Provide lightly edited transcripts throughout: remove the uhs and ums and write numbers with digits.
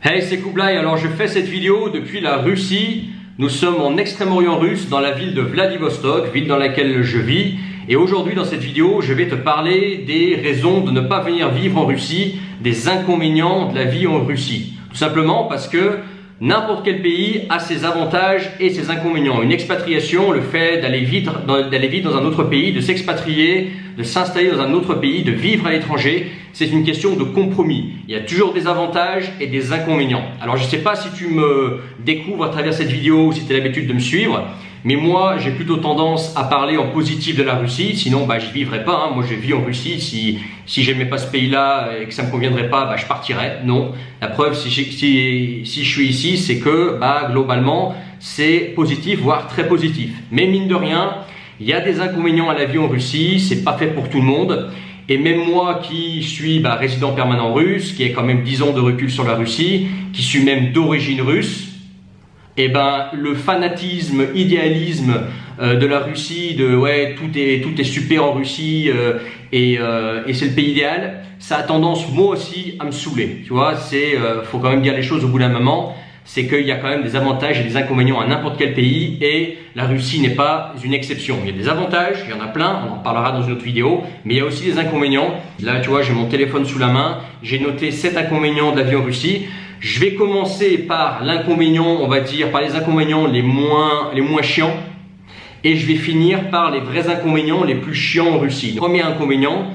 Hey, c'est Kublai. Alors je fais cette vidéo depuis la Russie. Nous sommes en Extrême-Orient russe, dans la ville de Vladivostok, ville dans laquelle je vis. Et aujourd'hui dans cette vidéo, je vais te parler des raisons de ne pas venir vivre en Russie, des inconvénients de la vie en Russie. Tout simplement parce que n'importe quel pays a ses avantages et ses inconvénients. Une expatriation, le fait d'aller vivre dans un autre pays, de s'expatrier, de s'installer dans un autre pays, de vivre à l'étranger, c'est une question de compromis. Il y a toujours des avantages et des inconvénients. Alors je ne sais pas si tu me découvres à travers cette vidéo ou si tu as l'habitude de me suivre, mais moi j'ai plutôt tendance à parler en positif de la Russie, sinon j'y vivrais pas. Moi je vis en Russie, si j'aimais pas ce pays-là et que ça me conviendrait pas, je partirais. Non, la preuve si je suis ici, c'est que globalement c'est positif, voire très positif. Mais mine de rien, il y a des inconvénients à la vie en Russie, c'est pas fait pour tout le monde. Et même moi qui suis résident permanent russe, qui ai quand même 10 ans de recul sur la Russie, qui suis même d'origine russe, le fanatisme, idéalisme de la Russie, tout est super en Russie et c'est le pays idéal, ça a tendance moi aussi à me saouler. Tu vois, faut quand même dire les choses au bout d'un moment. C'est qu'il y a quand même des avantages et des inconvénients à n'importe quel pays et la Russie n'est pas une exception. Il y a des avantages, il y en a plein, on en parlera dans une autre vidéo, mais il y a aussi des inconvénients. Là, tu vois, j'ai mon téléphone sous la main, j'ai noté 7 inconvénients de la vie en Russie. Je vais commencer par l'inconvénient, on va dire, par les inconvénients les moins chiants et je vais finir par les vrais inconvénients les plus chiants en Russie. Premier inconvénient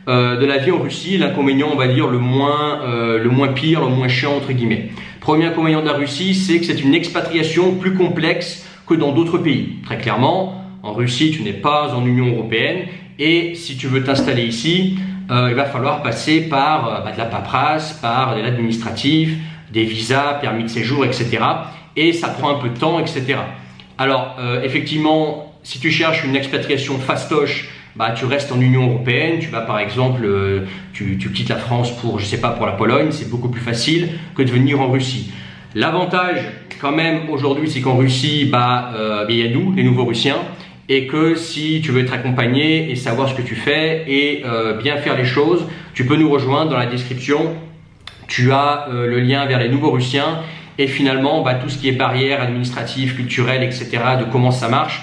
de la vie en Russie, l'inconvénient, on va dire, le moins pire, le moins chiant entre guillemets. Premier inconvénient de la Russie, c'est que c'est une expatriation plus complexe que dans d'autres pays. Très clairement, en Russie, tu n'es pas en Union européenne et si tu veux t'installer ici, il va falloir passer par de la paperasse, par de l'administratif, des visas, permis de séjour, etc. Et ça prend un peu de temps, etc. Alors, effectivement, si tu cherches une expatriation fastoche, tu restes en Union européenne, tu vas par exemple, tu quittes la France pour, je sais pas, pour la Pologne, c'est beaucoup plus facile que de venir en Russie. L'avantage quand même aujourd'hui, c'est qu'en Russie, il y a nous, les nouveaux Russiens, et que si tu veux être accompagné et savoir ce que tu fais et bien faire les choses, tu peux nous rejoindre dans la description. Tu as le lien vers les nouveaux Russiens et finalement tout ce qui est barrières administratives, culturelles, etc. de comment ça marche.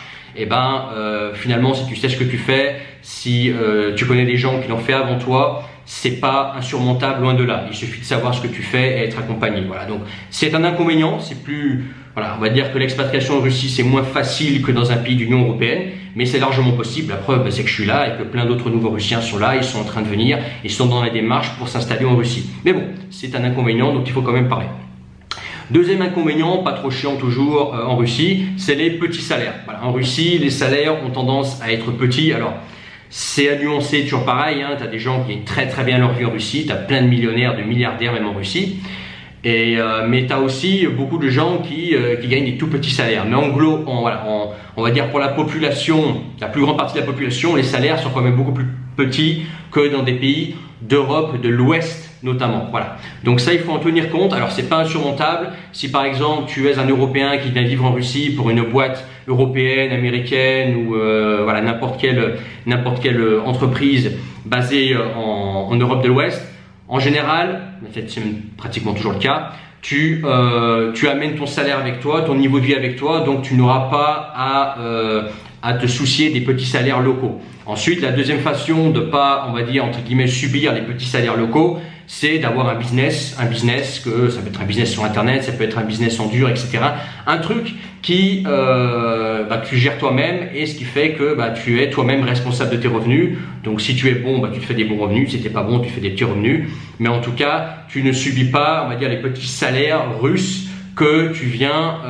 Finalement, si tu sais ce que tu fais, si tu connais des gens qui l'ont fait avant toi, c'est pas insurmontable, loin de là. Il suffit de savoir ce que tu fais et être accompagné. Voilà. Donc c'est un inconvénient, c'est plus, on va dire que l'expatriation en Russie c'est moins facile que dans un pays d'Union européenne, mais c'est largement possible. La preuve, c'est que je suis là et que plein d'autres nouveaux Russiens sont là, ils sont en train de venir, ils sont dans la démarche pour s'installer en Russie. Mais bon, c'est un inconvénient, donc il faut quand même parler. Deuxième inconvénient, pas trop chiant toujours en Russie, c'est les petits salaires. Voilà, en Russie, les salaires ont tendance à être petits. Alors, c'est à nuancer, toujours pareil, tu as des gens qui gagnent très très bien leur vie en Russie, tu as plein de millionnaires, de milliardaires même en Russie. Mais tu as aussi beaucoup de gens qui gagnent des tout petits salaires. Mais on va dire pour la population, la plus grande partie de la population, les salaires sont quand même beaucoup plus petits que dans des pays d'Europe, de l'Ouest notamment. Voilà. Donc ça, il faut en tenir compte. Alors c'est pas insurmontable. Si par exemple tu es un Européen qui vient vivre en Russie pour une boîte européenne, américaine ou n'importe quelle entreprise basée en Europe de l'Ouest, en général, c'est pratiquement toujours le cas, tu amènes ton salaire avec toi, ton niveau de vie avec toi, donc tu n'auras pas à te soucier des petits salaires locaux. Ensuite, la deuxième façon de pas, on va dire, entre guillemets, subir les petits salaires locaux, c'est d'avoir un business, que ça peut être un business sur internet, ça peut être un business en dur, etc. Un truc qui tu gères toi-même et ce qui fait que tu es toi-même responsable de tes revenus. Donc si tu es bon, tu te fais des bons revenus, si tu n'es pas bon, tu fais des petits revenus. Mais en tout cas, tu ne subis pas, on va dire, les petits salaires russes que tu viens,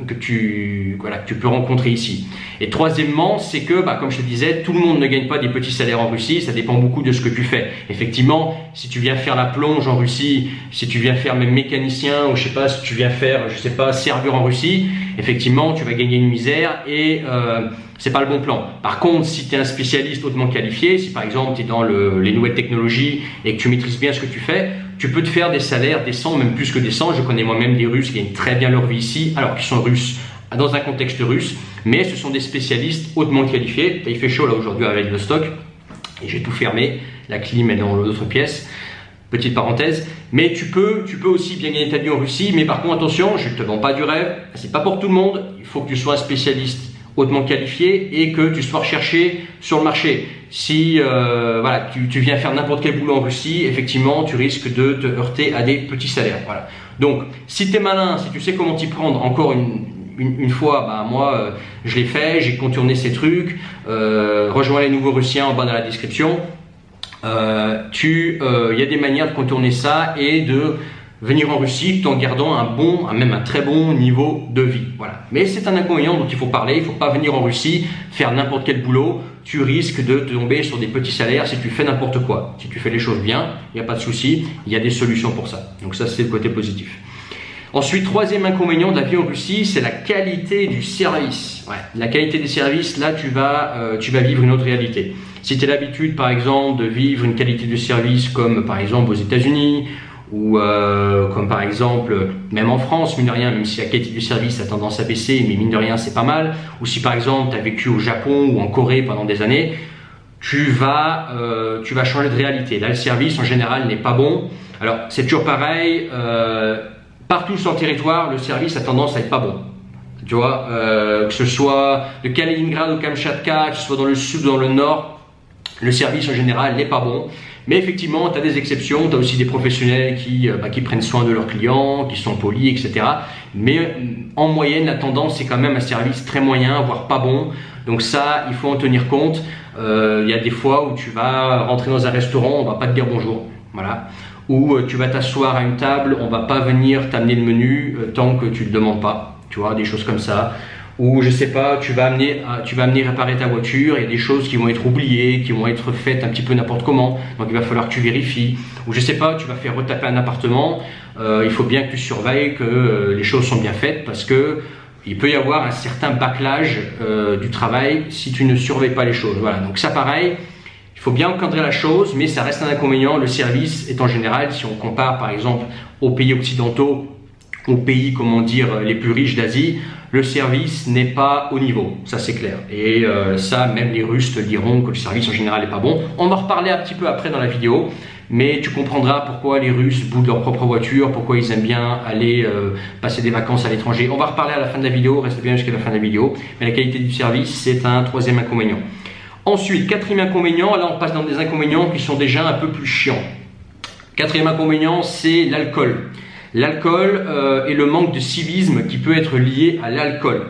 que tu peux rencontrer ici. Et troisièmement, c'est que, comme je te disais, tout le monde ne gagne pas des petits salaires en Russie, ça dépend beaucoup de ce que tu fais. Effectivement, si tu viens faire la plonge en Russie, si tu viens faire même mécanicien, ou je sais pas, si tu viens faire, serveur en Russie, effectivement, tu vas gagner une misère et c'est pas le bon plan. Par contre, si tu es un spécialiste hautement qualifié, si par exemple tu es dans les nouvelles technologies et que tu maîtrises bien ce que tu fais, tu peux te faire des salaires décents, même plus que décents. Je connais moi-même des Russes qui gagnent très bien leur vie ici, alors qu'ils sont Russes dans un contexte russe, mais ce sont des spécialistes hautement qualifiés. Il fait chaud là aujourd'hui à Vladivostok et j'ai tout fermé, la clim est dans l'autre pièce. Petite parenthèse, mais tu peux aussi bien gagner ta vie en Russie, mais par contre attention, je ne te vends pas du rêve, c'est pas pour tout le monde, il faut que tu sois un spécialiste hautement qualifié et que tu sois recherché sur le marché. Si voilà, tu viens faire n'importe quel boulot en Russie, effectivement, tu risques de te heurter à des petits salaires. Voilà. Donc, si tu es malin, si tu sais comment t'y prendre, encore une fois, bah, moi, je l'ai fait, j'ai contourné ces trucs, rejoins les nouveaux Russiens en bas dans la description. Il y a des manières de contourner ça et de venir en Russie tout en gardant même un très bon niveau de vie. Voilà. Mais c'est un inconvénient dont il faut parler. Il ne faut pas venir en Russie faire n'importe quel boulot. Tu risques de tomber sur des petits salaires si tu fais n'importe quoi. Si tu fais les choses bien, il n'y a pas de souci. Il y a des solutions pour ça. Donc ça, c'est le côté positif. Ensuite, troisième inconvénient de la vie en Russie, c'est la qualité du service. Ouais, la qualité des services, là, tu vas vivre une autre réalité. Si tu as l'habitude, par exemple, de vivre une qualité de service comme, par exemple, aux États-Unis ou comme, par exemple, même en France, mine de rien, même si la qualité du service a tendance à baisser, mais mine de rien, c'est pas mal. Ou si, par exemple, tu as vécu au Japon ou en Corée pendant des années, tu vas changer de réalité. Là, le service, en général, n'est pas bon. Alors, c'est toujours pareil. Partout sur le territoire, le service a tendance à être pas bon. Tu vois, que ce soit de Kaliningrad au Kamchatka, que ce soit dans le sud ou dans le nord, le service en général n'est pas bon. Mais effectivement, tu as des exceptions, tu as aussi des professionnels qui prennent soin de leurs clients, qui sont polis, etc. Mais en moyenne, la tendance, c'est quand même un service très moyen, voire pas bon. Donc ça, il faut en tenir compte. Il y a des fois où tu vas rentrer dans un restaurant, on va pas te dire bonjour. Voilà. Ou tu vas t'asseoir à une table, on va pas venir t'amener le menu tant que tu le demandes pas. Tu vois, des choses comme ça. Ou je sais pas, tu vas amener réparer ta voiture, il y a des choses qui vont être oubliées, qui vont être faites un petit peu n'importe comment, donc il va falloir que tu vérifies. Ou je sais pas, tu vas faire retaper un appartement, il faut bien que tu surveilles que les choses sont bien faites parce que il peut y avoir un certain bâclage du travail si tu ne surveilles pas les choses. Voilà, donc ça pareil, il faut bien encadrer la chose, mais ça reste un inconvénient. Le service est en général, si on compare par exemple aux pays occidentaux, aux pays, comment dire, les plus riches d'Asie, le service n'est pas au niveau, ça c'est clair. Et ça, même les Russes te diront que le service en général n'est pas bon. On va en reparler un petit peu après dans la vidéo, mais tu comprendras pourquoi les Russes boudent leur propre voiture, pourquoi ils aiment bien aller passer des vacances à l'étranger. On va reparler à la fin de la vidéo, reste bien jusqu'à la fin de la vidéo. Mais la qualité du service, c'est un troisième inconvénient. Ensuite, quatrième inconvénient, là on passe dans des inconvénients qui sont déjà un peu plus chiants. Quatrième inconvénient, c'est l'alcool. L'alcool et le manque de civisme qui peut être lié à l'alcool.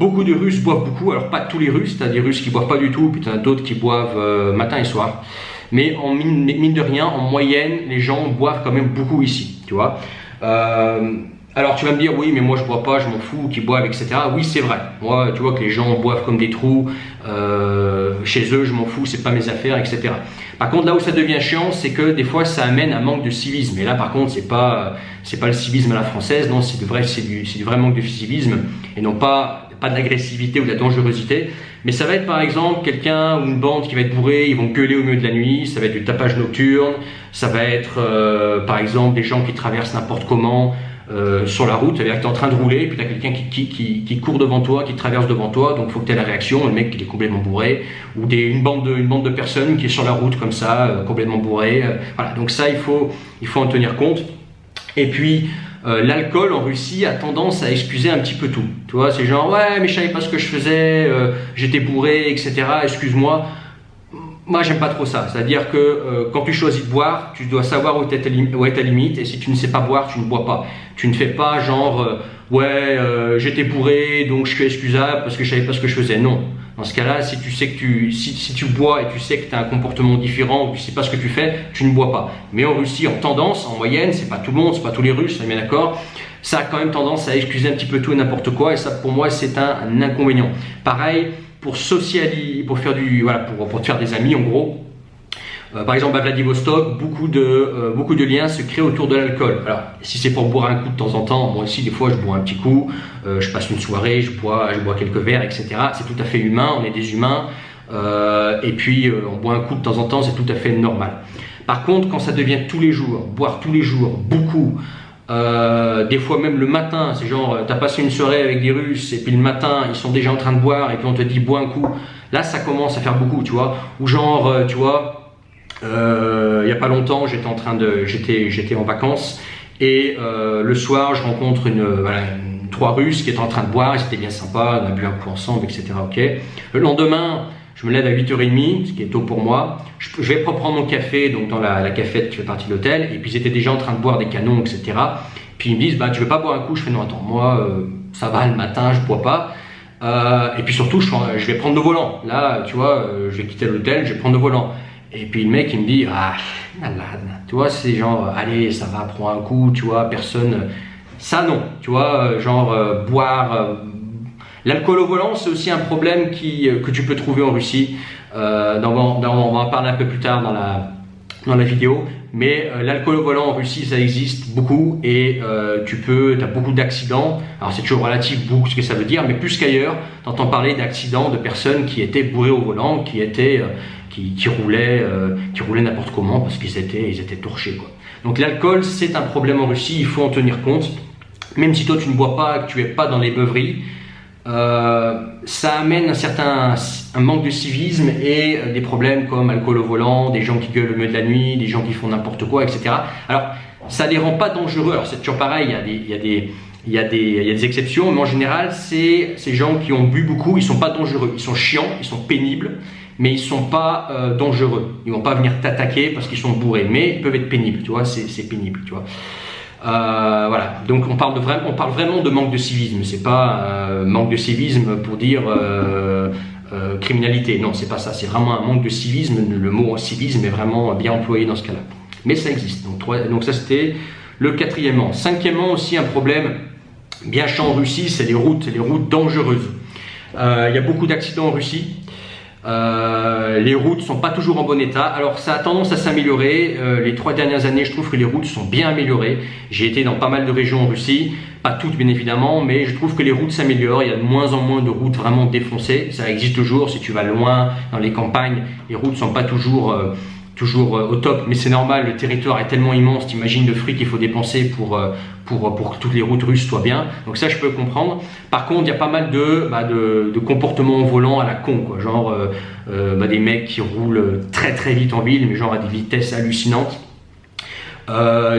Beaucoup de Russes boivent beaucoup, alors pas tous les Russes, tu as des Russes qui boivent pas du tout, puis tu as d'autres qui boivent matin et soir. Mais en mine de rien, en moyenne, les gens boivent quand même beaucoup ici, tu vois. Alors tu vas me dire, oui, mais moi je bois pas, je m'en fous, qu'ils boivent, etc. Oui, c'est vrai. Moi, tu vois que les gens boivent comme des trous, chez eux, je m'en fous, c'est pas mes affaires, etc. Par contre, là où ça devient chiant, c'est que des fois, ça amène un manque de civisme. Et là, par contre, c'est pas le civisme à la française, non, c'est du vrai manque de civisme, et non pas de l'agressivité ou de la dangerosité. Mais ça va être par exemple quelqu'un ou une bande qui va être bourré, ils vont gueuler au milieu de la nuit, ça va être du tapage nocturne, ça va être par exemple des gens qui traversent n'importe comment, sur la route, c'est-à-dire que tu es en train de rouler, puis tu as quelqu'un qui court devant toi, qui traverse devant toi, donc il faut que tu aies la réaction, le mec qui est complètement bourré, ou une bande de personnes qui est sur la route comme ça, complètement bourré. Voilà, donc ça, il faut en tenir compte. Et puis, l'alcool en Russie a tendance à excuser un petit peu tout. Tu vois, c'est genre, ouais, mais je savais pas ce que je faisais, j'étais bourré, etc., excuse-moi. Moi, j'aime pas trop ça. C'est-à-dire que quand tu choisis de boire, tu dois savoir où est ta limite. Et si tu ne sais pas boire, tu ne bois pas. Tu ne fais pas genre, j'étais bourré, donc je suis excusable parce que je savais pas ce que je faisais. Non. Dans ce cas-là, si tu sais que si tu bois et tu sais que tu as un comportement différent ou tu sais pas ce que tu fais, tu ne bois pas. Mais en Russie, en tendance, en moyenne, c'est pas tout le monde, c'est pas tous les Russes, on est bien d'accord. Ça a quand même tendance à excuser un petit peu tout et n'importe quoi. Et ça, pour moi, c'est un inconvénient. Pareil. Pour socialiser, pour faire pour te faire des amis en gros. Par exemple à Vladivostok, beaucoup de liens se créent autour de l'alcool. Alors si c'est pour boire un coup de temps en temps, moi aussi des fois je bois un petit coup, je passe une soirée, je bois quelques verres, etc. C'est tout à fait humain, on est des humains, et puis on boit un coup de temps en temps, c'est tout à fait normal. Par contre, quand ça devient tous les jours, boire tous les jours, beaucoup, des fois même le matin, c'est genre t'as passé une soirée avec des Russes et puis le matin ils sont déjà en train de boire et puis on te dit bois un coup, là ça commence à faire beaucoup, tu vois, ou genre tu vois Il n'y a pas longtemps, j'étais en vacances et le soir, je rencontre trois Russes qui étaient en train de boire, c'était bien sympa, on a bu un coup ensemble, etc. Ok. Le lendemain, je me lève à 8h30, ce qui est tôt pour moi. Je vais prendre mon café donc dans la cafette qui fait partie de l'hôtel, et puis ils étaient déjà en train de boire des canons, etc. Puis ils me disent, bah, tu veux pas boire un coup? Je fais non, attends, moi, ça va le matin, je bois pas. Et puis surtout, je vais prendre le volant. Là, tu vois, je vais quitter l'hôtel, je vais prendre le volant. Et puis le mec, il me dit, ah, malade. Tu vois, c'est genre, allez, ça va, prends un coup, tu vois, personne. Ça, non. Tu vois, genre, boire. L'alcool au volant, c'est aussi un problème que tu peux trouver en Russie. On va en parler un peu plus tard dans la vidéo. Mais l'alcool au volant en Russie, ça existe beaucoup et tu as beaucoup d'accidents. Alors c'est toujours relatif beaucoup ce que ça veut dire, mais plus qu'ailleurs, tu entends parler d'accidents de personnes qui étaient bourrées au volant, qui roulaient n'importe comment parce qu'ils étaient torchés, quoi. Donc l'alcool, c'est un problème en Russie, il faut en tenir compte. Même si toi tu ne bois pas, que tu n'es pas dans les beuveries, ça amène un manque de civisme et des problèmes comme alcool au volant, des gens qui gueulent au milieu de la nuit, des gens qui font n'importe quoi, etc. Alors, ça les rend pas dangereux. Alors, c'est toujours pareil, il y a des exceptions, mais en général, ces gens qui ont bu beaucoup, ils sont pas dangereux. Ils sont chiants, ils sont pénibles, mais ils sont pas dangereux. Ils vont pas venir t'attaquer parce qu'ils sont bourrés, mais ils peuvent être pénibles, tu vois, c'est pénible, tu vois. Voilà, donc on parle vraiment de manque de civisme. C'est pas manque de civisme pour dire criminalité. Non, c'est pas ça. C'est vraiment un manque de civisme. Le mot civisme est vraiment bien employé dans ce cas-là. Mais ça existe. Donc ça, c'était le quatrièmement. Cinquièmement, aussi un problème bien chiant en Russie, c'est les routes dangereuses. Il y a beaucoup d'accidents en Russie. Les routes sont pas toujours en bon état. Alors ça a tendance à s'améliorer. Les 3 dernières années, je trouve que les routes sont bien améliorées. J'ai été dans pas mal de régions en Russie, pas toutes bien évidemment, mais je trouve que les routes s'améliorent. Il y a de moins en moins de routes vraiment défoncées. Ça existe toujours. Si tu vas loin dans les campagnes, les routes sont pas toujours au top, mais c'est normal, le territoire est tellement immense, t'imagines le fric qu'il faut dépenser pour que toutes les routes russes soient bien, donc ça je peux comprendre. Par contre, il y a pas mal de comportements au volant à la con, quoi. Genre des mecs qui roulent très très vite en ville, mais genre à des vitesses hallucinantes. Par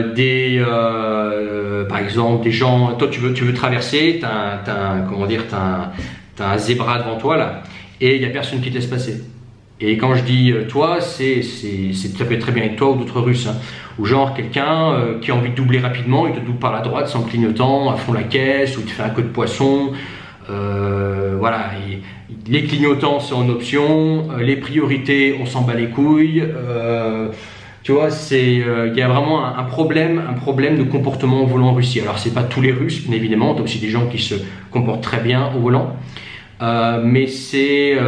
exemple, des gens, toi tu veux traverser, t'as un zébra devant toi là, et il n'y a personne qui te laisse passer. Et quand je dis toi, ça peut être très bien être toi ou d'autres Russes, hein. Ou genre quelqu'un qui a envie de doubler rapidement, il te double par la droite sans clignotant, à fond la caisse, ou il te fait un queue de poisson. Voilà, les clignotants c'est en option, les priorités on s'en bat les couilles. Tu vois, il y a vraiment un problème de comportement au volant en Russie. Alors c'est pas tous les Russes, bien évidemment, il y a aussi des gens qui se comportent très bien au volant. Mais c'est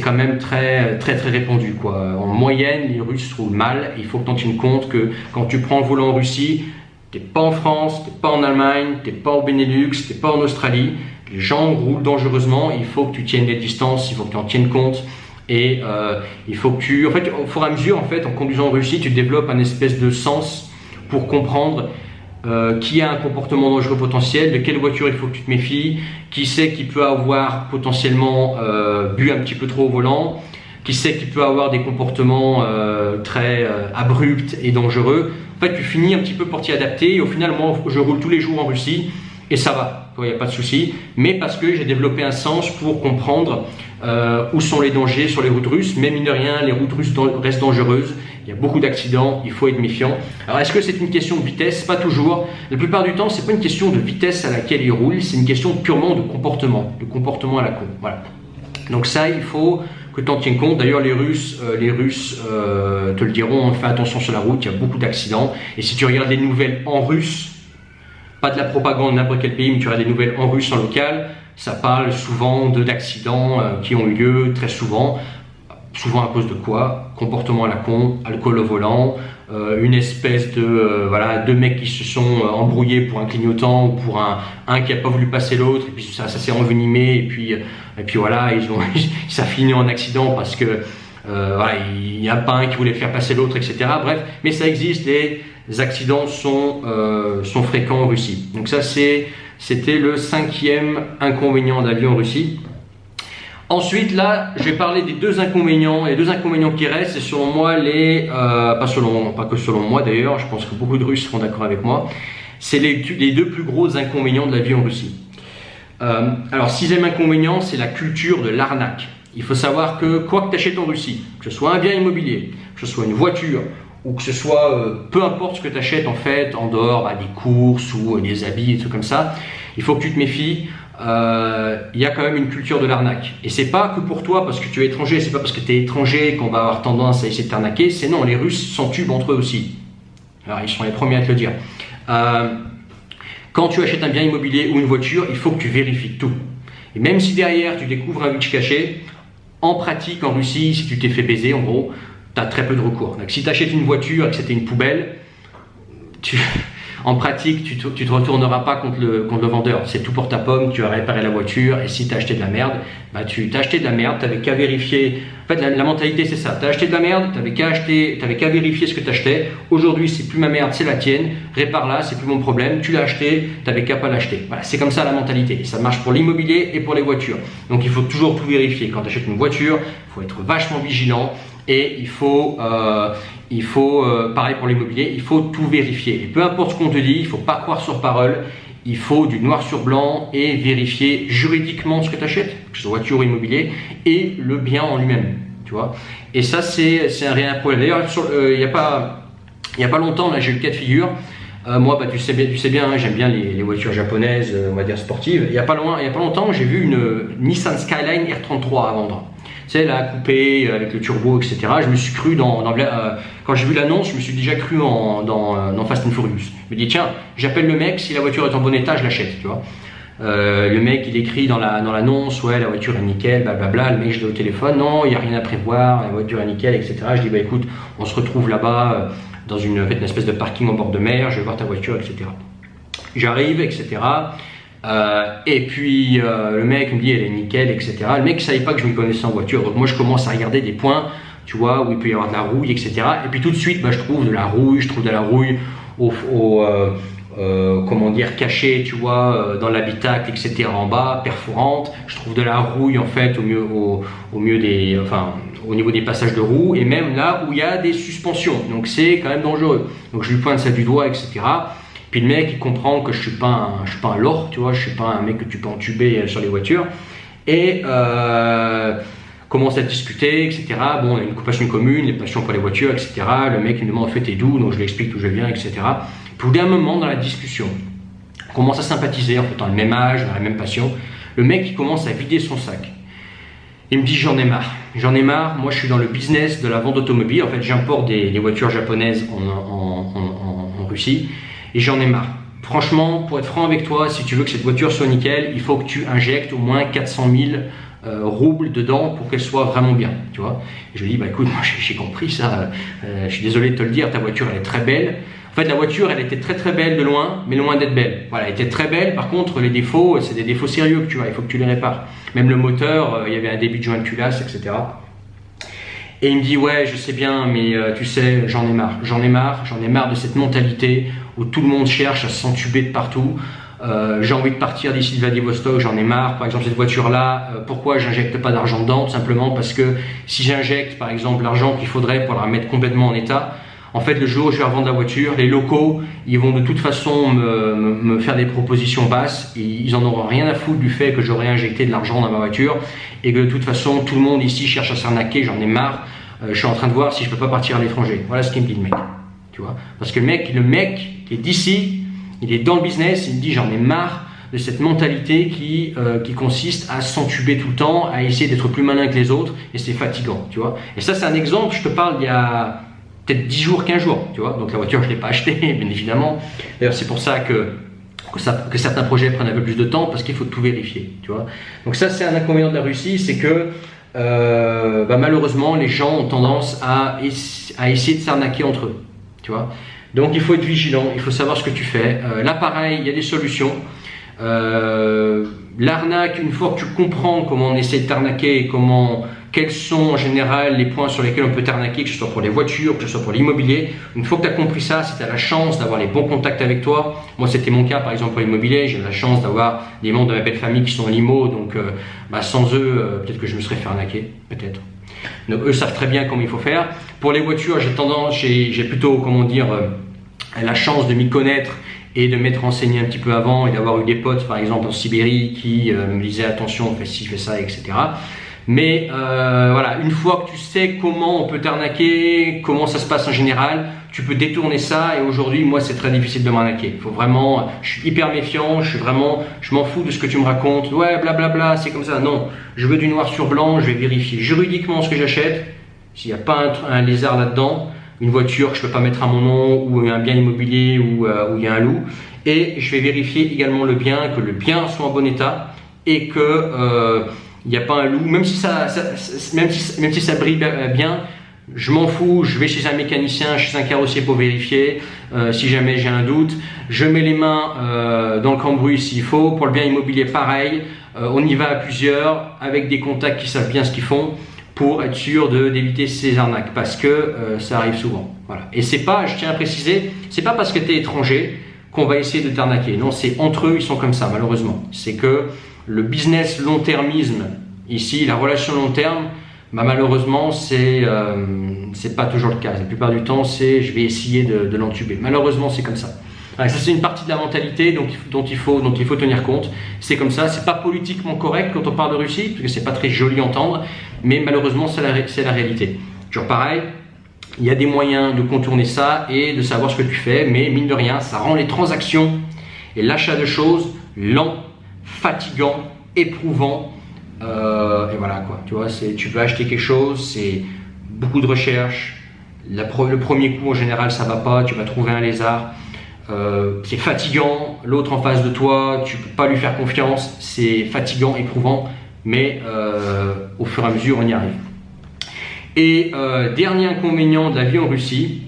quand même très répandu, quoi. En moyenne, les Russes roulent mal. Il faut que tu en tiennes compte que quand tu prends le volant en Russie, t'es pas en France, t'es pas en Allemagne, t'es pas au Benelux, t'es pas en Australie. Les gens roulent dangereusement. Il faut que tu tiennes des distances, il faut que tu en tiennes compte. Et il faut que au fur et à mesure, en fait, en conduisant en Russie, tu développes un espèce de sens pour comprendre qui a un comportement dangereux potentiel, de quelle voiture il faut que tu te méfies, qui sait qui peut avoir potentiellement bu un petit peu trop au volant, qui sait qu'il peut avoir des comportements très abrupts et dangereux. En fait, tu finis un petit peu pour t'y adapter et au final, moi, je roule tous les jours en Russie et ça va, il n'y a pas de souci, mais parce que j'ai développé un sens pour comprendre où sont les dangers sur les routes russes. Mais mine de rien, les routes russes restent dangereuses. Il y a beaucoup d'accidents, il faut être méfiant. Alors est-ce que c'est une question de vitesse? Pas toujours. La plupart du temps, c'est pas une question de vitesse à laquelle ils roulent, c'est une question purement de comportement à la con. Voilà. Donc ça, il faut que tu en tiennes compte. D'ailleurs, les Russes te le diront, fais attention sur la route, il y a beaucoup d'accidents. Et si tu regardes les nouvelles en russe, pas de la propagande de n'importe quel pays, mais tu regardes des nouvelles en russe, en local, ça parle souvent d'accidents qui ont eu lieu très souvent. Souvent à cause de quoi? Comportement à la con, alcool au volant, une espèce de mecs qui se sont embrouillés pour un clignotant ou pour un qui n'a pas voulu passer l'autre, et puis ça s'est envenimé, et puis voilà, ça finit en accident parce que voilà, il n'y a pas un qui voulait faire passer l'autre, etc. Bref, mais ça existe, les accidents sont fréquents en Russie. Donc ça c'était le 5e inconvénient de la vie en Russie. Ensuite, là, je vais parler des deux inconvénients. Les deux inconvénients qui restent, c'est selon moi pas que selon moi d'ailleurs, je pense que beaucoup de Russes seront d'accord avec moi, c'est les deux plus gros inconvénients de la vie en Russie. Alors, sixième inconvénient, c'est la culture de l'arnaque. Il faut savoir que quoi que tu achètes en Russie, que ce soit un bien immobilier, que ce soit une voiture, ou que ce soit peu importe ce que tu achètes en fait en dehors, des courses ou des habits, des trucs comme ça, il faut que tu te méfies. Il y a quand même une culture de l'arnaque. Et c'est pas que pour toi parce que tu es étranger, c'est pas parce que tu es étranger qu'on va avoir tendance à essayer de t'arnaquer, c'est non, les Russes s'entubent entre eux aussi. Alors ils sont les premiers à te le dire. Quand tu achètes un bien immobilier ou une voiture, il faut que tu vérifies tout. Et même si derrière tu découvres un glitch caché, en pratique en Russie, si tu t'es fait baiser en gros, tu as très peu de recours. Donc, si tu achètes une voiture et que c'était une poubelle, en pratique, tu te retourneras pas contre le vendeur. C'est tout pour ta pomme, tu as réparé la voiture et si tu as acheté de la merde, tu t'as acheté de la merde, tu n'avais qu'à vérifier. En fait, la mentalité c'est ça, tu as acheté de la merde, tu n'avais qu'à vérifier ce que tu achetais. Aujourd'hui, c'est plus ma merde, c'est la tienne, répare-la, c'est plus mon problème, tu l'as acheté, tu n'avais qu'à pas l'acheter. Voilà, c'est comme ça la mentalité. Et ça marche pour l'immobilier et pour les voitures. Donc, il faut toujours tout vérifier. Quand tu achètes une voiture, il faut être vachement vigilant. Et il faut pareil pour l'immobilier, il faut tout vérifier. Et peu importe ce qu'on te dit, il ne faut pas croire sur parole, il faut du noir sur blanc et vérifier juridiquement ce que tu achètes, que ce soit voiture ou immobilier, et le bien en lui-même. Tu vois. Et ça, c'est un réel problème. D'ailleurs, il n'y a pas longtemps, là, j'ai eu le cas de figure. Moi, tu sais bien, hein, j'aime bien les voitures japonaises, on va dire sportives. Il n'y a pas longtemps, j'ai vu une Nissan Skyline R33 à vendre. Tu sais, la coupée avec le turbo, etc. Je me suis cru quand j'ai vu l'annonce, je me suis déjà cru dans Fast and Furious. Je me dis, tiens, j'appelle le mec, si la voiture est en bon état, je l'achète, tu vois. Le mec, il écrit dans l'annonce, ouais, la voiture est nickel, blablabla. Le mec, je l'ai au téléphone, non, il n'y a rien à prévoir, la voiture est nickel, etc. Je dis, écoute, on se retrouve là-bas dans une espèce de parking en bord de mer, je vais voir ta voiture, etc. J'arrive, etc. Et puis le mec me dit elle est nickel, etc. Le mec ne savait pas que je me connaissais en voiture, donc moi je commence à regarder des points, tu vois, où il peut y avoir de la rouille, etc. Et puis tout de suite, je trouve de la rouille, comment dire, cachée, tu vois, dans l'habitacle, etc. en bas, perforante. Je trouve de la rouille en fait au niveau des passages de roues et même là où il y a des suspensions. Donc c'est quand même dangereux. Donc je lui pointe ça du doigt, etc. Puis le mec, il comprend que je suis pas un lord, tu vois, je suis pas un mec que tu peux entuber sur les voitures. Et commence à discuter, etc. Bon, on a une passion commune, les passions pour les voitures, etc. Le mec, il me demande, en fait, t'es d'où? Donc je lui explique d'où je viens, etc. Puis au dernier moment dans la discussion, on commence à sympathiser, en fait, dans le même âge, dans la même passion. Le mec, il commence à vider son sac. Il me dit, j'en ai marre, moi je suis dans le business de la vente automobile. En fait, j'importe des voitures japonaises en Russie. Et j'en ai marre. Franchement, pour être franc avec toi, si tu veux que cette voiture soit nickel, il faut que tu injectes au moins 400 000 roubles dedans pour qu'elle soit vraiment bien, tu vois. Et je lui dis, écoute, moi j'ai compris ça, je suis désolé de te le dire, ta voiture elle est très belle. En fait, la voiture elle était très très belle de loin, mais loin d'être belle. Voilà, elle était très belle, par contre les défauts, c'est des défauts sérieux que tu vois, il faut que tu les répares. Même le moteur, il y avait un débit de joint de culasse, etc. Et il me dit, ouais, je sais bien, mais tu sais, j'en ai marre de cette mentalité où tout le monde cherche à s'entuber de partout. J'ai envie de partir d'ici de Vladivostok, j'en ai marre. Par exemple, cette voiture-là, pourquoi j'injecte pas d'argent dedans? Tout simplement parce que si j'injecte, par exemple, l'argent qu'il faudrait pour la remettre complètement en état, en fait, le jour où je vais revendre la voiture, les locaux, ils vont de toute façon me faire des propositions basses. Et ils en auront rien à foutre du fait que j'aurais injecté de l'argent dans ma voiture et que de toute façon, tout le monde ici cherche à s'arnaquer, j'en ai marre. Je suis en train de voir si je peux pas partir à l'étranger. Voilà ce qu'il me dit le mec. Tu vois? Parce que le mec qui est d'ici, il est dans le business, il me dit j'en ai marre de cette mentalité qui consiste à s'entuber tout le temps, à essayer d'être plus malin que les autres, et c'est fatigant, tu vois. Et ça, c'est un exemple, je te parle il y a peut-être 10 jours, 15 jours, tu vois. Donc la voiture, je ne l'ai pas achetée, bien évidemment. D'ailleurs, c'est pour ça que certains projets prennent un peu plus de temps, parce qu'il faut tout vérifier, tu vois. Donc ça, c'est un inconvénient de la Russie, c'est que malheureusement, les gens ont tendance à essayer de s'arnaquer entre eux, tu vois. Donc il faut être vigilant, il faut savoir ce que tu fais. Là, pareil, il y a des solutions. L'arnaque, une fois que tu comprends comment on essaie de t'arnaquer et comment quels sont en général les points sur lesquels on peut t'arnaquer, que ce soit pour les voitures, que ce soit pour l'immobilier. Une fois que tu as compris ça, si tu as la chance d'avoir les bons contacts avec toi, moi c'était mon cas par exemple pour l'immobilier, j'ai la chance d'avoir des membres de ma belle famille qui sont en IMO, donc sans eux, peut-être que je me serais fait arnaquer, peut-être. Donc eux savent très bien comment il faut faire. Pour les voitures, j'ai plutôt, comment dire, la chance de m'y connaître et de m'être renseigné un petit peu avant et d'avoir eu des potes par exemple en Sibérie qui me disaient attention, fais ci, fais ça, etc. Mais voilà, une fois que tu sais comment on peut t'arnaquer, comment ça se passe en général, tu peux détourner ça. Et aujourd'hui, moi, c'est très difficile de m'arnaquer. Il faut vraiment, je suis hyper méfiant, je m'en fous de ce que tu me racontes. Ouais, blablabla, c'est comme ça. Non, je veux du noir sur blanc, je vais vérifier juridiquement ce que j'achète. S'il n'y a pas un lézard là-dedans, une voiture que je ne peux pas mettre à mon nom, ou un bien immobilier où il y a un loup. Et je vais vérifier également le bien, que le bien soit en bon état et que il n'y a pas un loup, même si ça brille bien, je m'en fous, je vais chez un mécanicien, chez un carrossier pour vérifier, si jamais j'ai un doute, je mets les mains dans le cambouis s'il faut. Pour le bien immobilier pareil, on y va à plusieurs, avec des contacts qui savent bien ce qu'ils font, pour être sûr d'éviter ces arnaques, parce que ça arrive souvent. Voilà. Et c'est pas, je tiens à préciser, c'est pas parce que tu es étranger qu'on va essayer de t'arnaquer, non, c'est entre eux, ils sont comme ça malheureusement. C'est que le business long-termisme, ici, la relation long terme, malheureusement, c'est pas toujours le cas. La plupart du temps, c'est je vais essayer de l'entuber. Malheureusement, c'est comme ça. Alors, ça, c'est une partie de la mentalité dont il faut tenir compte. C'est comme ça. C'est pas politiquement correct quand on parle de Russie, parce que c'est pas très joli à entendre, mais malheureusement, c'est la réalité. Toujours pareil, il y a des moyens de contourner ça et de savoir ce que tu fais, mais mine de rien, ça rend les transactions et l'achat de choses lent, fatigant, éprouvant, et voilà quoi, tu vois, tu veux acheter quelque chose, c'est beaucoup de recherche, le premier coup en général ça va pas, tu vas trouver un lézard, c'est fatigant, l'autre en face de toi, tu peux pas lui faire confiance, c'est fatigant, éprouvant, mais au fur et à mesure on y arrive. Et dernier inconvénient de la vie en Russie,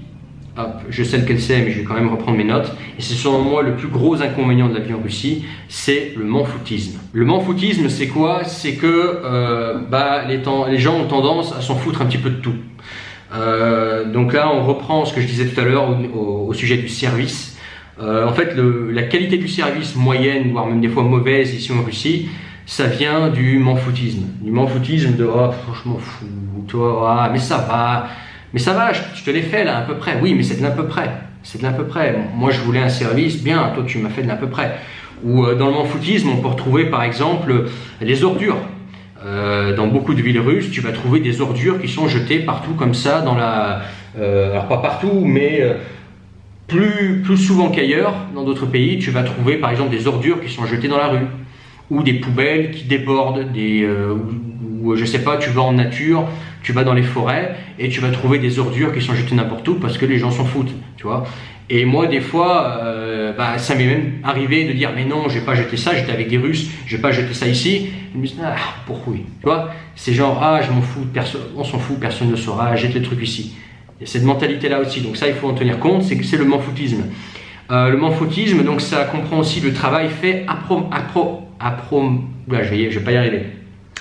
hop, je sais lequel c'est, mais je vais quand même reprendre mes notes. Et c'est selon moi le plus gros inconvénient de la vie en Russie, c'est le manfoutisme. Le manfoutisme, c'est quoi? C'est que les gens ont tendance à s'en foutre un petit peu de tout. Donc là, on reprend ce que je disais tout à l'heure au sujet du service. En fait, la qualité du service moyenne, voire même des fois mauvaise ici en Russie, ça vient du manfoutisme. Du manfoutisme de « oh, je m'en fous, toi, mais ça va ». Mais ça va, je te l'ai fait là à peu près. Oui, mais c'est de l'à peu près. C'est de l'à peu près. Moi, je voulais un service, bien, toi, tu m'as fait de l'à peu près. Ou dans le manfoutisme, on peut retrouver par exemple les ordures. Dans beaucoup de villes russes, tu vas trouver des ordures qui sont jetées partout comme ça, alors pas partout, mais plus souvent qu'ailleurs, dans d'autres pays, tu vas trouver par exemple des ordures qui sont jetées dans la rue. Ou des poubelles qui débordent, ou je sais pas, tu vas en nature, tu vas dans les forêts et tu vas trouver des ordures qui sont jetées n'importe où parce que les gens s'en foutent, tu vois. Et moi, des fois, ça m'est même arrivé de dire mais non, je vais pas jeter ça, j'étais avec des Russes, je vais pas jeter ça ici. Je me dis pourquoi, tu vois. C'est genre je m'en fous, on s'en fout, personne ne saura, jette les trucs ici. Il y a cette mentalité là aussi, donc ça il faut en tenir compte, c'est le manfoutisme. Le manfoutisme, donc ça comprend aussi le travail fait je vais pas y arriver.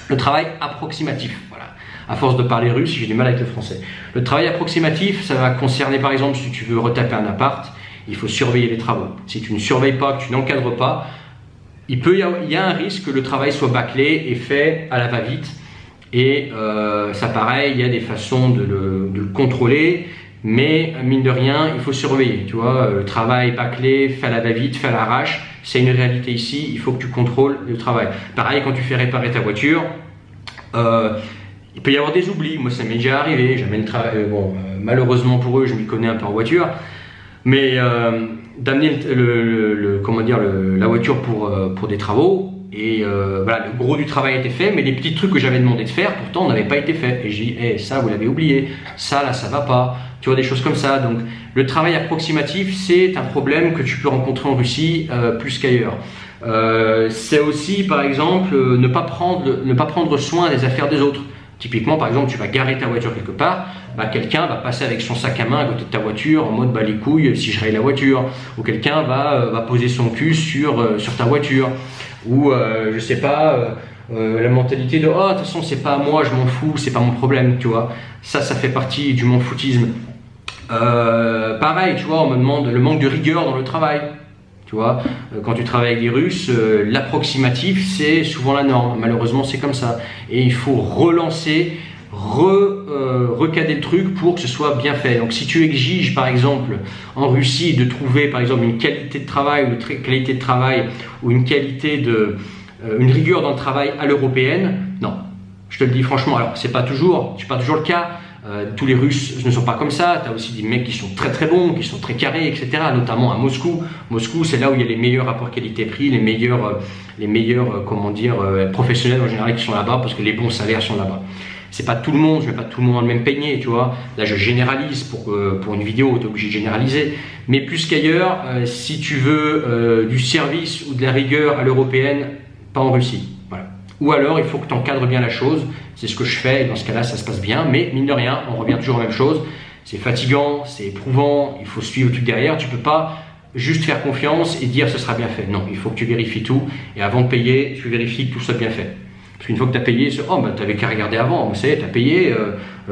Le travail approximatif, voilà. À force de parler russe, j'ai du mal avec le français. Le travail approximatif, ça va concerner par exemple si tu veux retaper un appart, il faut surveiller les travaux. Si tu ne surveilles pas, que tu n'encadres pas, il y a un risque que le travail soit bâclé et fait à la va-vite. Et ça pareil, il y a des façons de le contrôler. Mais mine de rien, il faut surveiller, tu vois, le travail bâclé, fait à la va-vite, fait à l'arrache, c'est une réalité ici, il faut que tu contrôles le travail. Pareil, quand tu fais réparer ta voiture, il peut y avoir des oublis, moi ça m'est déjà arrivé, j'amène malheureusement pour eux, je m'y connais un peu en voiture, mais d'amener la voiture pour des travaux, et voilà, le gros du travail a été fait, mais les petits trucs que j'avais demandé de faire, pourtant n'avaient pas été faits. Et j'ai dit, ça vous l'avez oublié, ça là ça va pas, tu vois, des choses comme ça. Donc le travail approximatif, c'est un problème que tu peux rencontrer en Russie plus qu'ailleurs. C'est aussi par exemple ne pas prendre soin des affaires des autres. Typiquement, par exemple, tu vas garer ta voiture quelque part, quelqu'un va passer avec son sac à main à côté de ta voiture en mode les couilles si je raye la voiture, ou quelqu'un va poser son cul sur ta voiture, ou je sais pas, la mentalité de oh, de toute façon c'est pas à moi, je m'en fous, c'est pas mon problème, tu vois. Ça fait partie du m'en foutisme. Pareil, tu vois, on me demande le manque de rigueur dans le travail. Tu vois, quand tu travailles avec les Russes, l'approximatif c'est souvent la norme. Malheureusement, c'est comme ça. Et il faut relancer, recader le truc pour que ce soit bien fait. Donc, si tu exiges, par exemple, en Russie, de trouver, par exemple, une qualité de travail, ou une qualité de, une rigueur dans le travail à l'européenne, non. Je te le dis franchement. Alors, c'est pas toujours le cas. Tous les Russes ne sont pas comme ça. Tu as aussi des mecs qui sont très très bons, qui sont très carrés, etc. Notamment à Moscou. Moscou, c'est là où il y a les meilleurs rapports qualité-prix, les meilleurs comment dire, professionnels en général qui sont là-bas, parce que les bons salaires sont là-bas. C'est pas tout le monde, je mets pas tout le monde dans le même panier, tu vois. Là, je généralise pour une vidéo, tu es obligé de généraliser. Mais plus qu'ailleurs, si tu veux du service ou de la rigueur à l'européenne, pas en Russie. Voilà. Ou alors, il faut que tu encadres bien la chose. C'est ce que je fais et dans ce cas-là, ça se passe bien. Mais mine de rien, on revient toujours à la même chose. C'est fatigant, c'est éprouvant, il faut suivre tout derrière. Tu peux pas juste faire confiance et dire ce sera bien fait. Non, il faut que tu vérifies tout. Et avant de payer, tu vérifies que tout soit bien fait. Parce qu'une fois que tu as payé, oh bah tu n'avais qu'à regarder avant. Vous savez, tu as payé,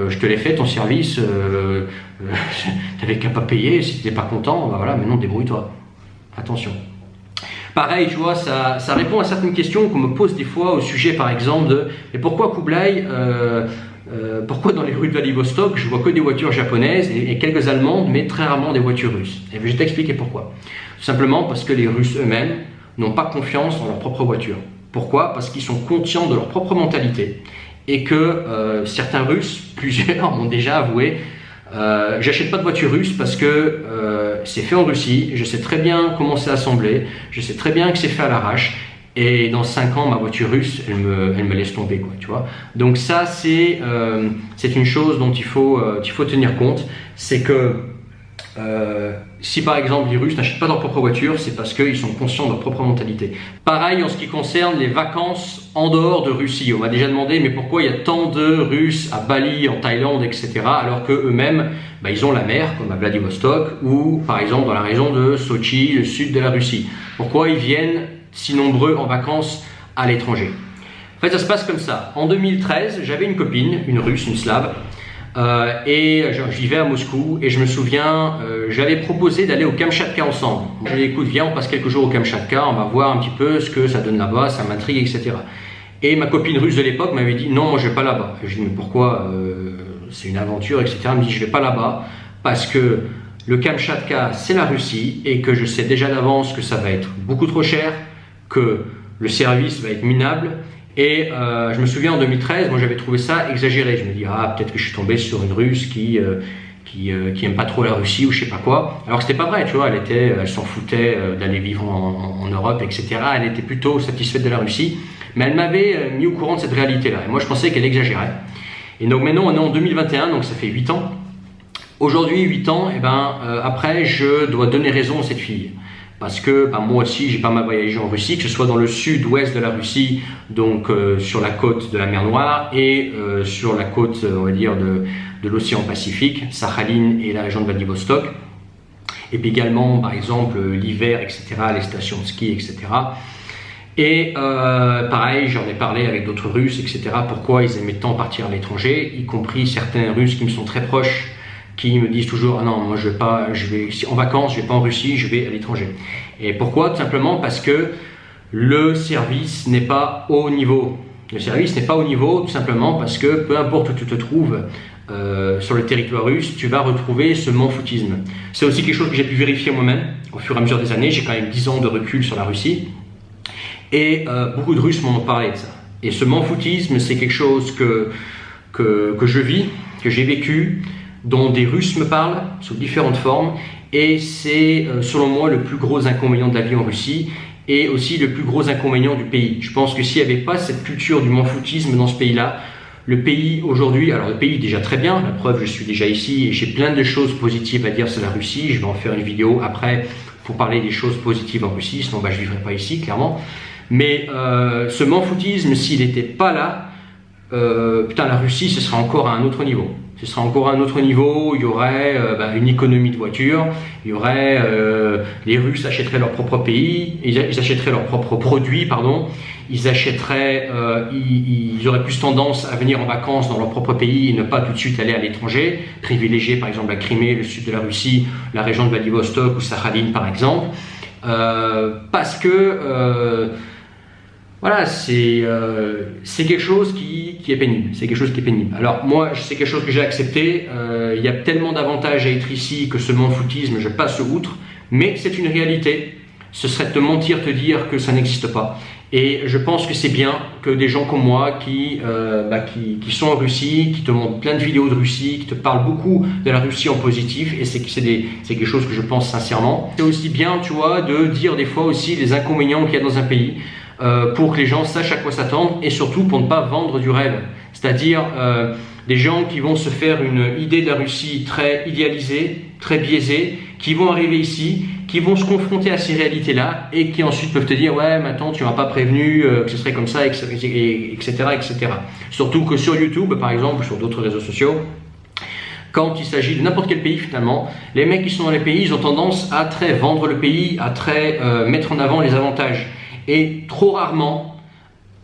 je te l'ai fait ton service, tu n'avais qu'à pas payer. Si tu n'étais pas content, bah voilà, maintenant débrouille-toi. Attention. Pareil, tu vois, ça répond à certaines questions qu'on me pose des fois au sujet, par exemple, de mais pourquoi Kublai, pourquoi dans les rues de Vladivostok, je vois que des voitures japonaises et quelques allemandes, mais très rarement des voitures russes. Et je vais t'expliquer pourquoi. Tout simplement parce que les Russes eux-mêmes n'ont pas confiance dans leur propre voiture. Pourquoi? Parce qu'ils sont conscients de leur propre mentalité et que certains Russes, plusieurs, m'ont déjà avoué j'achète pas de voiture russe parce que c'est fait en Russie, je sais très bien comment c'est assemblé, je sais très bien que c'est fait à l'arrache et dans 5 ans ma voiture russe elle me laisse tomber, quoi, tu vois. Donc ça c'est une chose dont il faut tenir compte, c'est que si par exemple les Russes n'achètent pas leur propre voiture, c'est parce qu'ils sont conscients de leur propre mentalité. Pareil en ce qui concerne les vacances en dehors de Russie. On m'a déjà demandé mais pourquoi il y a tant de Russes à Bali, en Thaïlande, etc. alors qu'eux-mêmes, bah, ils ont la mer comme à Vladivostok ou par exemple dans la région de Sochi, le sud de la Russie. Pourquoi ils viennent si nombreux en vacances à l'étranger? En fait ça se passe comme ça. En 2013, j'avais une copine, une Russe, une Slave, et je vivais à Moscou et je me souviens, j'avais proposé d'aller au Kamchatka ensemble. Je lui ai dit écoute, viens, on passe quelques jours au Kamchatka, on va voir un petit peu ce que ça donne là-bas, ça m'intrigue, etc. Et ma copine russe de l'époque m'avait dit non, moi je vais pas là-bas. Je lui ai dit mais pourquoi, c'est une aventure, etc. Elle me dit je vais pas là-bas parce que le Kamchatka c'est la Russie et que je sais déjà d'avance que ça va être beaucoup trop cher, que le service va être minable. Et je me souviens en 2013, moi j'avais trouvé ça exagéré. Je me dis ah peut-être que je suis tombé sur une Russe qui aime pas trop la Russie ou je sais pas quoi. Alors que c'était pas vrai, tu vois. Elle s'en foutait d'aller vivre en Europe, etc. Elle était plutôt satisfaite de la Russie, mais elle m'avait mis au courant de cette réalité-là. Et moi je pensais qu'elle exagérait. Et donc maintenant on est en 2021, donc ça fait 8 ans. Aujourd'hui 8 ans, et après je dois donner raison à cette fille. Parce que moi aussi, j'ai pas mal voyagé en Russie, que ce soit dans le sud-ouest de la Russie, donc sur la côte de la mer Noire et sur la côte, on va dire, de l'océan Pacifique, Sakhaline et la région de Vladivostok. Et puis également, par exemple, l'hiver, etc., les stations de ski, etc. Et pareil, j'en ai parlé avec d'autres Russes, etc., pourquoi ils aimaient tant partir à l'étranger, y compris certains Russes qui me sont très proches, qui me disent toujours ah non moi je vais pas, en vacances je vais pas en Russie, je vais à l'étranger. Et pourquoi? Tout simplement parce que le service n'est pas au niveau. Le service n'est pas au niveau tout simplement parce que peu importe où tu te trouves sur le territoire russe, tu vas retrouver ce m'en-foutisme. C'est aussi quelque chose que j'ai pu vérifier moi-même au fur et à mesure des années. J'ai quand même 10 ans de recul sur la Russie et beaucoup de Russes m'en ont parlé de ça. Et ce m'en-foutisme c'est quelque chose que je vis, que j'ai vécu, dont des Russes me parlent sous différentes formes et c'est selon moi le plus gros inconvénient de la vie en Russie et aussi le plus gros inconvénient du pays. Je pense que s'il n'y avait pas cette culture du m'en-foutisme dans ce pays-là, le pays aujourd'hui, alors le pays est déjà très bien, la preuve je suis déjà ici et j'ai plein de choses positives à dire sur la Russie, je vais en faire une vidéo après pour parler des choses positives en Russie, sinon je ne vivrai pas ici clairement. Mais ce m'en-foutisme s'il n'était pas là, putain la Russie ce serait encore à un autre niveau. ce sera encore un autre niveau. Il y aurait une économie de voitures, il y aurait les Russes achèteraient leur propre pays, ils achèteraient leurs propres produits, pardon. Ils achèteraient, ils auraient plus tendance à venir en vacances dans leur propre pays et ne pas tout de suite aller à l'étranger, privilégier par exemple la Crimée, le sud de la Russie, la région de Vladivostok ou Sakhaline par exemple, parce que voilà, c'est quelque chose qui est pénible. C'est quelque chose qui est pénible. Alors moi, c'est quelque chose que j'ai accepté. Il y a tellement d'avantages à être ici que ce m'en foutisme, je passe outre. Mais c'est une réalité. Ce serait te mentir, te dire que ça n'existe pas. Et je pense que c'est bien que des gens comme moi qui sont en Russie, qui te montrent plein de vidéos de Russie, qui te parlent beaucoup de la Russie en positif, et c'est quelque chose que je pense sincèrement. C'est aussi bien, tu vois, de dire des fois aussi les inconvénients qu'il y a dans un pays, pour que les gens sachent à quoi s'attendre et surtout pour ne pas vendre du rêve. C'est-à-dire des gens qui vont se faire une idée de la Russie très idéalisée, très biaisée, qui vont arriver ici, qui vont se confronter à ces réalités-là et qui ensuite peuvent te dire « ouais, maintenant tu m'as pas prévenu que ce serait comme ça, etc. etc. » Surtout que sur YouTube, par exemple, ou sur d'autres réseaux sociaux, quand il s'agit de n'importe quel pays finalement, les mecs qui sont dans les pays, ils ont tendance à très vendre le pays, à très mettre en avant les avantages. Et trop rarement,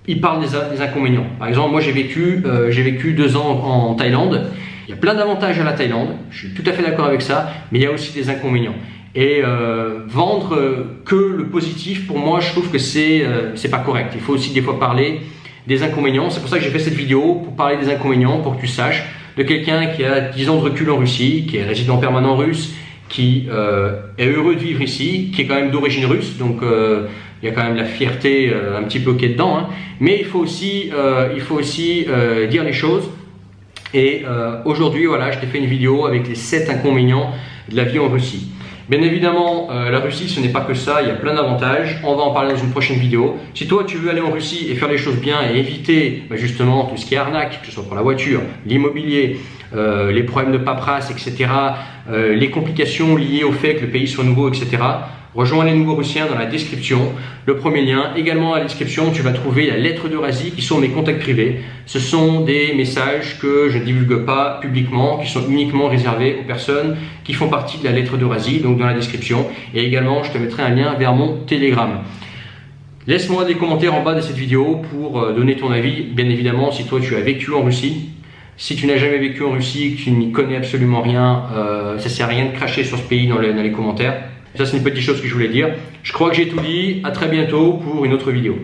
ils parlent des inconvénients. Par exemple, moi j'ai vécu 2 ans en Thaïlande. Il y a plein d'avantages à la Thaïlande, je suis tout à fait d'accord avec ça, mais il y a aussi des inconvénients. Et vendre que le positif, pour moi, je trouve que c'est pas correct. Il faut aussi des fois parler des inconvénients. C'est pour ça que j'ai fait cette vidéo, pour parler des inconvénients, pour que tu saches, de quelqu'un qui a 10 ans de recul en Russie, qui est résident permanent russe, qui est heureux de vivre ici, qui est quand même d'origine russe, donc il y a quand même la fierté un petit peu qui est dedans, hein. Mais il faut aussi dire les choses. Et aujourd'hui, voilà, je t'ai fait une vidéo avec les 7 inconvénients de la vie en Russie. Bien évidemment, la Russie, ce n'est pas que ça, il y a plein d'avantages. On va en parler dans une prochaine vidéo. Si toi, tu veux aller en Russie et faire les choses bien et éviter justement tout ce qui est arnaque, que ce soit pour la voiture, l'immobilier, les problèmes de paperasse, etc., les complications liées au fait que le pays soit nouveau, etc., rejoins les Nouveaux Russiens dans la description, le premier lien. Également à la description, tu vas trouver la lettre d'Eurasie qui sont mes contacts privés. Ce sont des messages que je ne divulgue pas publiquement, qui sont uniquement réservés aux personnes qui font partie de la lettre d'Eurasie, donc dans la description. Et également, je te mettrai un lien vers mon Telegram. Laisse-moi des commentaires en bas de cette vidéo pour donner ton avis. Bien évidemment, si toi tu as vécu en Russie, si tu n'as jamais vécu en Russie, que tu n'y connais absolument rien, ça ne sert à rien de cracher sur ce pays dans les commentaires. Ça, c'est une petite chose que je voulais dire. Je crois que j'ai tout dit. À très bientôt pour une autre vidéo.